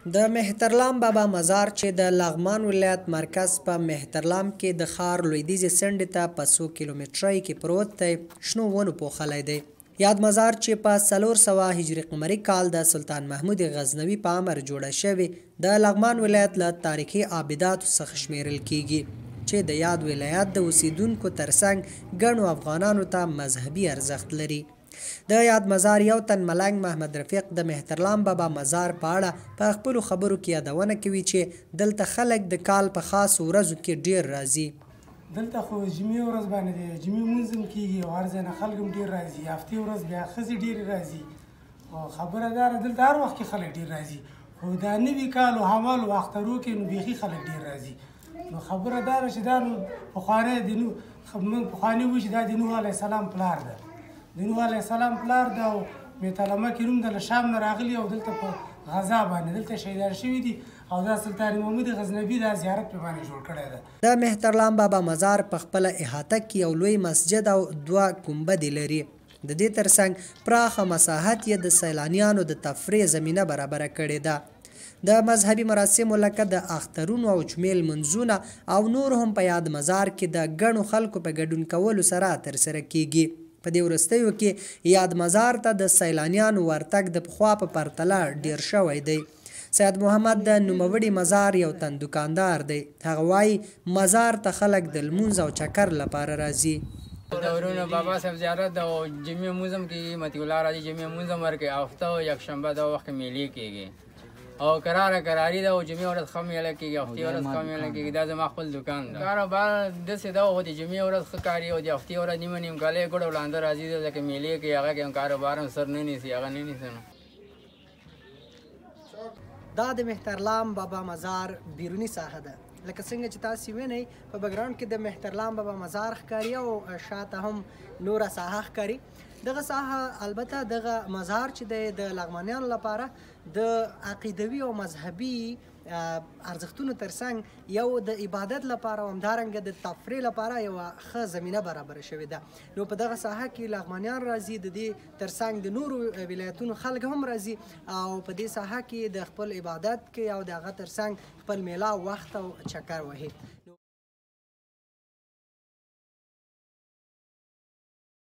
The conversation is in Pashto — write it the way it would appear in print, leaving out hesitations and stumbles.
د مهترلام بابا مزار چې د لغمان ولایت مرکز په مهترلام کې د ښار لویدیځې څنډې ته په 100 کیلومترۍ کې پروت دی، شنو ونو پوښلی دی. یاد مزار چې په 400 هجري قمري کال د سلطان محمود غزنوي په امر جوړه شوې د لغمان ولایت له تاریخي آبداتو څخه شمیرل کیږي چې د یاد ولایت د اوسیدونکو ترڅنګ ګڼو افغانانو ته مذهبي ارزښت لري. د یاد مزار یو تن ملنګ محمد رفیق د مهترلام بابا مزار په اړه په خپلو خبرو کې یادونه کوي چې دلته خلک د کال په خاصو ورځو کې ډیر راځي. دلته خو جمعې ورځ باندې دی، جمعې لمونځ هم کېږي او هر ځای نه خلک هم ډېر راځي. هفتې ورځ بیا ښځې ډېرې راځي او خبره دا ده دلته هر وخت کې خلک ډېر راځي، خو دا نوي کال او حمل او اخترو کې نو بیخي خلک ډېر راځي. نو خبره دا ده چې دا نو پخوانی وایي چې دا د نوح علیه السلام پلار ده، د نوح علیه السلام پلار ده او میتلمه کې نوم د له شام نه راغلي او دلته په غزا باندې دلته شهیدان شوي دي او دا سلطان محمود غزنوي دا زیارت په باندې جوړ کړی ده. د مهترلام بابا مزار په خپله احاطه کې یو لوی مسجد او 2 ګنبدې لري. د دې ترڅنګ پراخه مساحت یې د سیلانیانو د تفریح زمینه برابره کړې ده. د مذهبي مراسمو لکه د اخترونو او جمعې لمونځونه او نور هم په یاد مزار کې د ګڼو خلکو په ګډون کولو سره ترسره کیږي. په دې وروستیو کې یاد مزار ته د سیلانیانو ورتګ د پخوا په پرتله ډیر شوی دی. سید محمد د نوموړي مزار یو تن دکاندار دی. هغه وایي مزار ته خلک د لمونځ او چکر لپاره راځي. د ورونو بابا صاحب زیارت او جمعې لمونځ هم کېږي، مطیع الله راځي جمعې لمونځ هم ورکوي، هفته او یکشنبه دا وخت میلې کېږي او کراري ده او جمعې ورځ ښه میله کېږي، هفتې ورځ ښه میله کېږي. دا زما خپل دکان ده. کاروبار داسې ده خو د جمعې ورځ ښه کاري او د هفتې ورځ نیمه نیمګالی ګوډ وړاندې راځي ځکه میلې کوي، هغه کې هم کاروبار هم سر نه نیسي، هغه نه نیسي. نو دا د مهترلام بابا مزار بیرونی ساحه ده. لکه څنګه چې تاسو وینئ په بګراوند کې د مهترلام بابا مزار ښکاري او شاته هم نوره ساحه ښکاري. دغه ساحه البته دغه مزار چې دی د لغمانیانو لپاره د عقیدوي او مذهبي ارزښتونو ترڅنګ یو د عبادت لپاره او همدارنګه د تفریح لپاره یوه ښه زمینه برابره شوې ده. نو په دغه ساحه کې لغمانیان راځي، د دې ترڅنګ د نورو ولایتونو خلک هم راځي او په دې ساحه کې د خپل عبادت کوي او د هغه ترڅنګ خپل میله وخت او چکر وهي.